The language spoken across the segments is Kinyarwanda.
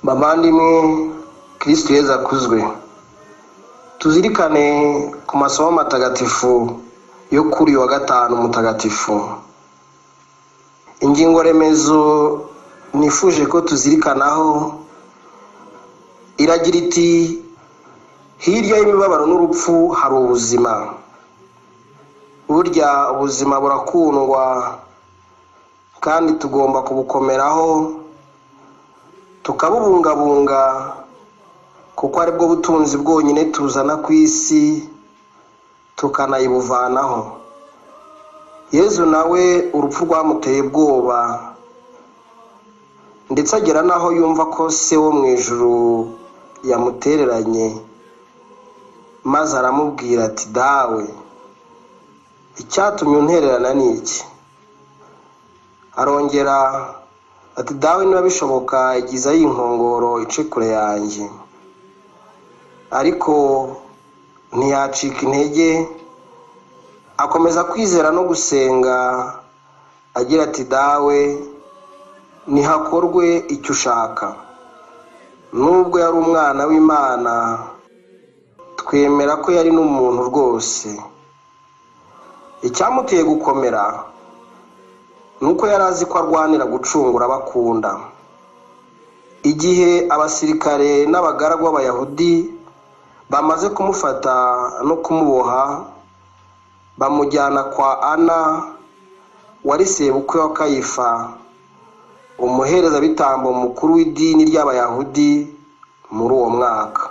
Bavandimwe, Kristo Yesu akuzwe. Tuzirikane ku masomo matagatifu yo kuri wa gatanu mutagatifu. Ingingo remezo nifuje ko tuzirikanaho iragira iti: hirya y'imibabaro n'urupfu hari ubuzima. Burya ubuzima burakundwa kandi tugomba kubukomeraho tukabubungabunga, kuko ari bwo butunzi bwonyine tuzana ku isi tukanayibuvanaho. Yezu nawe urupfu rwamuteye ubwoba, ndetse agera naho yumva ko se wo mu ijuru yamutereranye, maze aramubwira ati: dawe, icyatumye untererana ni iki? Arongera ati: dawe, niba bishoboka igiza y'inkongoro ice kure yanjye. Ariko ntiyacika intege, akomeza kwizera no gusenga agira ati: dawe, nihakorwe icyo ushaka. Nubwo yari umwana w'Imana, twemera ko yari n'umuntu rwose. Icyamuteye gukomera nuko yari azi ko arwanira gucungura abakunda. Igihe abasirikare n'abagaragu b'Abayahudi bamaze kumufata no kumuboha, bamujyana kwa Ana, wari sebukwe wa Kayifa, umuherezabitambo mukuru w'idini ry'Abayahudi muri uwo mwaka.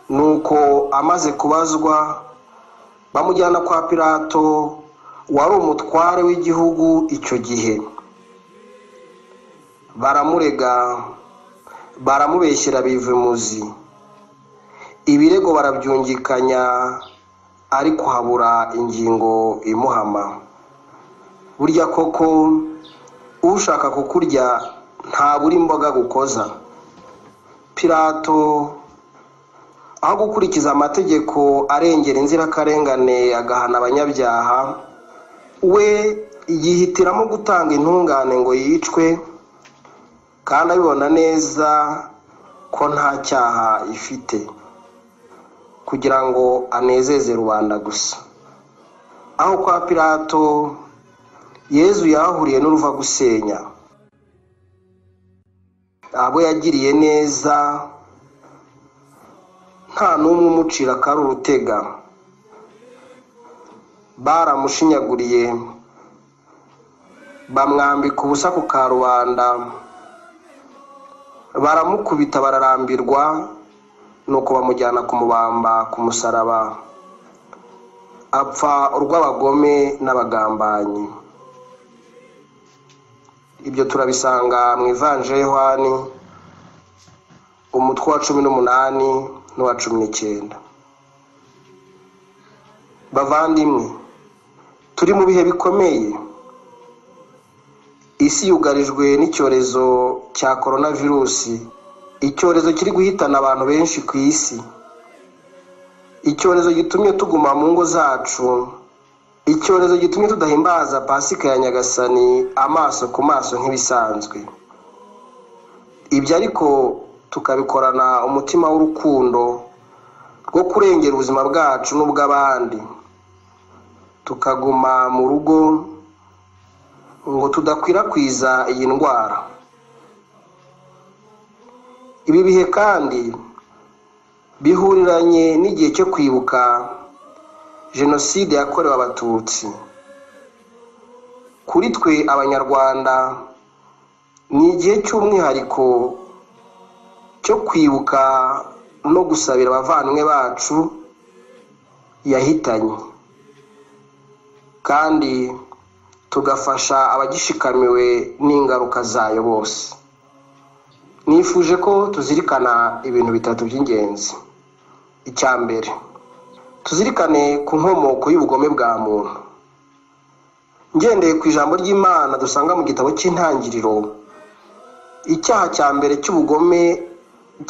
Nuko amaze kubazwa, bamujyana kwa Pilato, wari umutware w'igihugu icyo gihe. Baramurega, baramubeshyera bivumuzi. Ibirego barabyungikanya, ariko habura ingingo imuhama. Burya koko ushaka kukurya ntabura imboga gukoza. Pilato, aho gukurikiza amategeko arengera inzirakarengane agahana abanyabyaha, we yihitiramo gutanga intungane ngo yicwe, kandi abibona neza ko nta cyaha ifite, kugira ngo anezeze rubanda gusa. Aho kwa Pilato, Yezu yahuriye n'uruva gusenya. Abo yagiriye neza nta n'umwe umucira akari urutega. Baramushinyaguriye, bamwambika ubusa ku karubanda, baramukubita bararambirwa, nuko bamujyana kumubamba ku musaraba. Apfa urw'abagome n'abagambanyi. Ibyo turabisanga mu Ivanjili ya Yohani, umutwe wa 18 n'uwa 19. Bavandimwe, turi mu bihe bikomeye. Isi yugarijwe n'icyorezo cya coronavirus, icyorezo kiri guhitana abantu benshi ku isi. Icyorezo gitumye tuguma mu ngo zacu, icyorezo gitumye tudahimbaza Pasika ya Nyagasani amaso ku maso nk'ibisanzwe. Ibyo ariko tukabikorana umutima w'urukundo rwo kurengera ubuzima bwacu n'ubw'abandi. Tukaguma mu rugo ngo tudakwirakwiza iyi ndwara. Ibi bihe kandi bihuriranye n'igihe cyo kwibuka Jenoside yakorewe Abatutsi. Kuri twe Abanyarwanda ni igihe cy'umwihariko cyo kwibuka no gusabira abavandimwe bacu yahitanye, kandi tugafasha abagishikamiwe n'ingaruka zayo bose. Nifuje ko tuzirikana ibintu bitatu by'ingenzi. Icya mbere, tuzirikane ku nkomoko y'ubugome bwa muntu. Ngendeye ku ijambo ry'Imana dusanga mu gitabo cy'Intangiriro, icyaha cya mbere cy'ubugome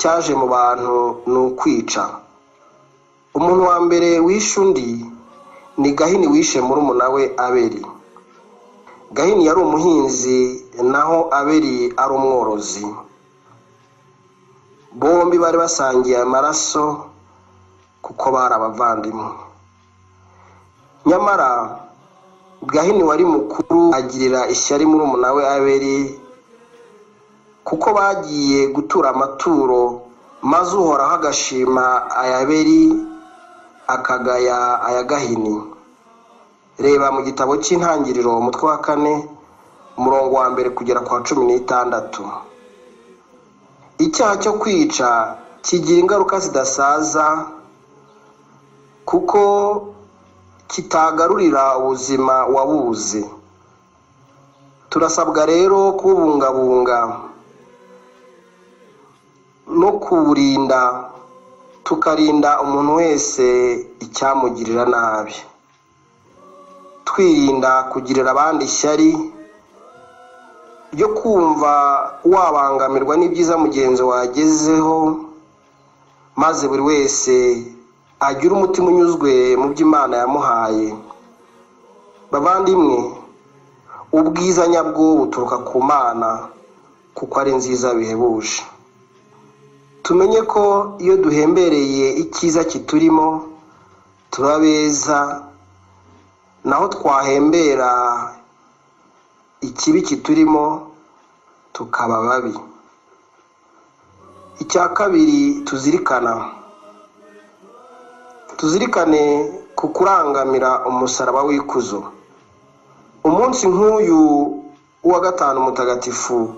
cyaje mu bantu ni ukwica. Umuntu wa mbere wishe undi ni Gahini wishe murumuna we Abeli. Gahini yari umuhinzi naho Abeli ari umworozi. Bombi bari basangiye amaraso kuko bari abavandimwe. Nyamara Gahini wari mukuru agirira ishyari murumuna we Abeli kuko bagiye gutura amaturo, maze Uhoraho agashima aya Abeli akagaya aya Gahini. Reba mu gitabo cy'Intangiriro umutwe wa 4 umurongo wa 1 kugera kwa 16. Icyaha cyo kwica kigira ingaruka zidasaza kuko kitagarurira ubuzima wabuze. Turasabwa rero kubungabunga no kuburinda, tukarinda umuntu wese icyamugirira nabi, twirinda kugirira abandi ishyari ryo kumva wabangamirwa n'ibyiza mugenzi wagezeho, maze buri wese agira umutima unyuzwe mu by'Imana yamuhaye. Bavandimwe, ubwiza nyabwo buturuka ku Mana kuko ari nziza bihebuje. Tumenye ko iyo duhembereye icyiza kiturimo turabeza, naho twahembera ikibi kiturimo tukaba babi. Icya kabiri, tuzirikane ku kurangamira umusaraba w'ikuzo. Umunsi nk'uyu wa gatanu mutagatifu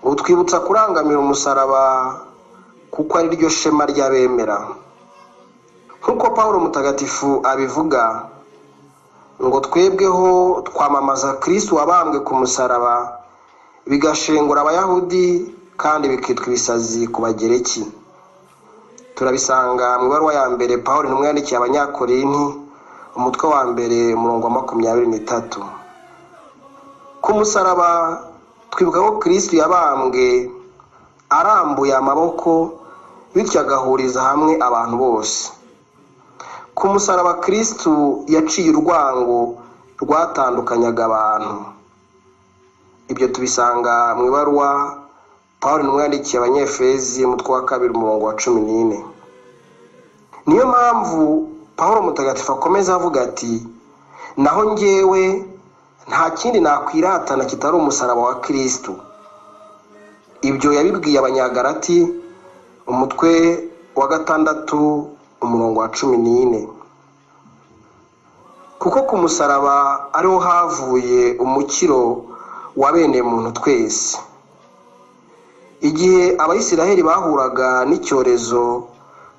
utwibutsa kurangamira umusaraba kuko ari ryo shema ry'abemera. Nk'uko Pawulo mutagatifu abivuga ngo twebweho twamamaza Kristo wabambwe ku musaraba, bigashengura Abayahudi kandi bikitwa ibisazi ku Bagereki. Turabisanga mu ibaruwa ya mbere Pawulo intumwa yandikiye Abanyakorinti umutwe wa 2 umurongo wa 23. Ku musaraba twibuka ko Kristo yabambwe arambuye amaboko, bityo agahuriza hamwe abantu bose. Ku musaraba Kristo yaciye urwango rwatandukanyaga abantu. Ibyo tubisanga mu ibaruwa Pawulo intumwa yandikiye Abanyefezi umutwe wa 2 umurongo wa 14. Niyo mpamvu Pawulo mutagatifu akomeza avuga ati, naho njyewe nta kindi nakwiratana kitari umusaraba wa Kristo. Ibyo yabibwiye Abanyagalati umutwe wa 6 umurongo wa 14. Kuko ku musaraba ariho havuye umukiro wa bene muntu twese. Igihe Abayisiraheli bahuraga n'icyorezo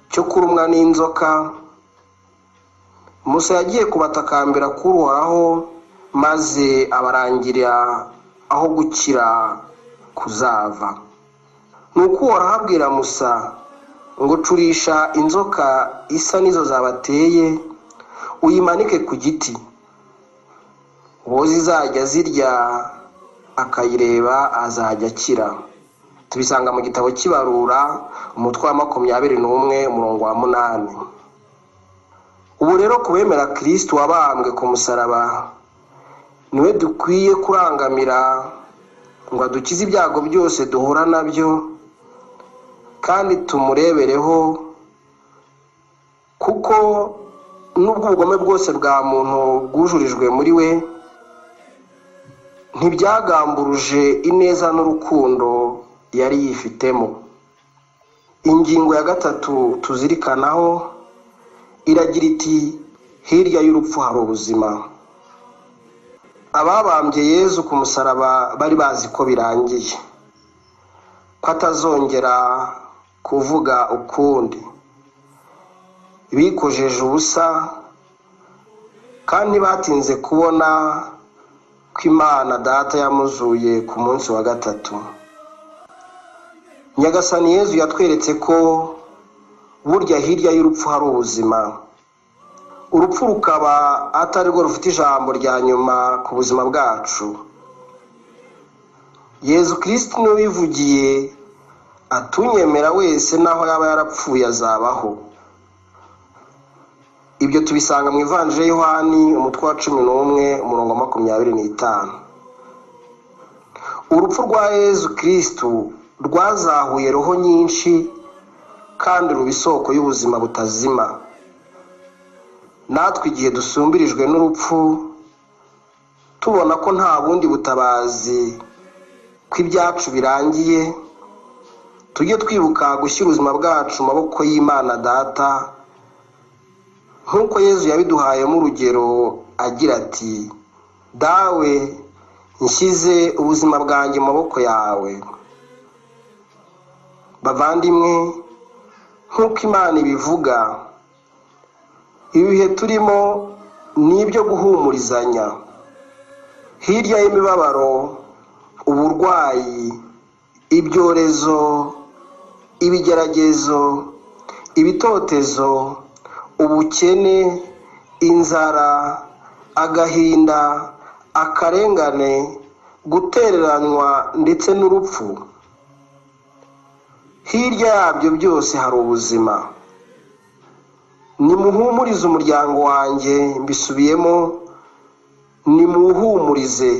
cyo kurumwa n'inzoka, Musa yagiye kubatakambira kuri Uhoraho, maze abarangira aho gukira kuzava. Nuko Uhoraho abwira Musa ngo curisha inzoka isa nizo zabateye, uyimanike ku giti, uwo zizajya zirya akayireba azajya akira. Tubisanga mu gitabo cy'Ibarura umutwe wa 21 umurongo wa 8. Ubu rero kubemera Kristo wabambwe ku musaraba niwe dukwiye kurangamira ngo adukize ibyago byose duhura nabyo, kandi tumurebereho, kuko nubwo ubugome bwose bwa muntu bwujurijwe muri we, ntibyagamburuje ineza n'urukundo yari yifitemo. Ingingo ya 3 tuzirikanaho iragira iti, hirya y'urupfu hari ubuzima. Ababambye Yezu ku musaraba bari bazi ko birangiye, ko atazongera kuvuga ukundi. Bikojeje ubusa kandi batinze kubona ko Imana Data yamuzuye ku munsi wa 3. Nyagasani Yezu yatweretse ko burya hirya y'urupfu hari ubuzima. Urupfu rukaba atari rwo rufite ijambo rya nyuma ku buzima bwacu. Yezu Kristo niwe wivugiye atunyemera wese naho yaba yarapfuye azabaho. ibyo tubisanga mu Ivanjili ya Yohani umutwe wa 11 umurongo wa 25. Urupfu rwa Yezu Kristo rwazahuye roho nyinshi kandi ruba isoko y'ubuzima butazima. Natwe igihe dusumbirijwe n'urupfu tubona ko nta bundi butabazi kw'ibyacu birangiye, tujye twibuka gushyira ubuzima bwacu mu maboko y'Imana Data, nk'uko Yezu yabiduhayemo urugero agira ati, dawe nshyize ubuzima bwanjye mu maboko yawe. Bavandimwe, nk'uko Imana ibivuga, ibihe turimo ni ibyo guhumurizanya. Hirya y'imibabaro, uburwayi, ibyorezo, ibigeragezo, ibitotezo, ubukene, inzara, agahinda, akarengane, gutereranwa ndetse n'urupfu. Hirya yabyo byose hari ubuzima. Nimuhumurize umuryango wanjye, mbisubiyemo, nimuhumurize,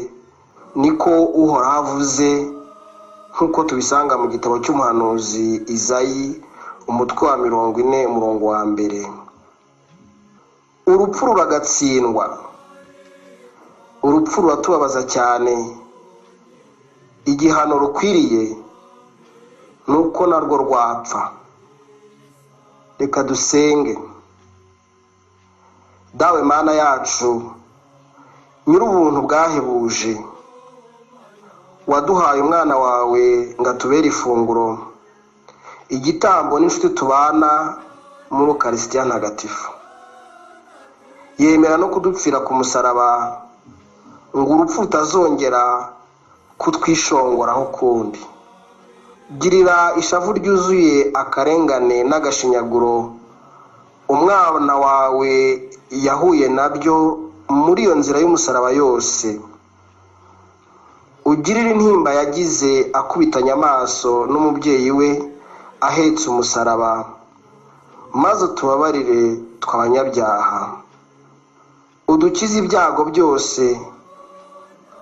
niko Uhoraho avuze, nk'uko tubisanga mu gitabo cy'umuhanuzi Izayi umutwe wa 40 umurongo wa 1. Urupfu ruragatsindwa. Urupfu ruratubabaza cyane. Igihano rukwiriye nuko narwo rwapfa. Reka dusenge. Dawe Mana yacu, nyir'ubuntu bwahebuje, waduhaye umwana wawe ngo atubere ifunguro, igitambo n'inshuti tubana muri Ukaristiya ntagatifu. Yemera no kudupfira ku musaraba ngo urupfu rutazongera kutwishongoraho ukundi. Girira ishavu ryuzuye akarengane n'agashinyaguro umwana wawe yahuye nabyo muri iyo nzira y'umusaraba yose. Ugirire intimba yagize akubitanya amaso n'umubyeyi we ahetse umusaraba, maze tubabarire tw'abanyabyaha. Udukize ibyago byose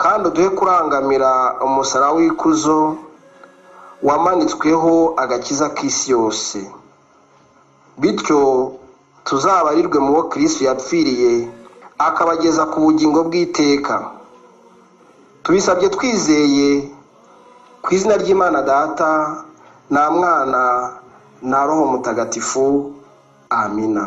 kandi uduhe kurangamira umusaraba w'ikuzo wamanitsweho agakiza k'isi yose, bityo tuzabarirwe mu bo Kristo yapfiriye akabageza ku bugingo bw'iteka. Tubisabye twizeye ku izina ry'Imana Data na Mwana na Roho Mutagatifu. Amina.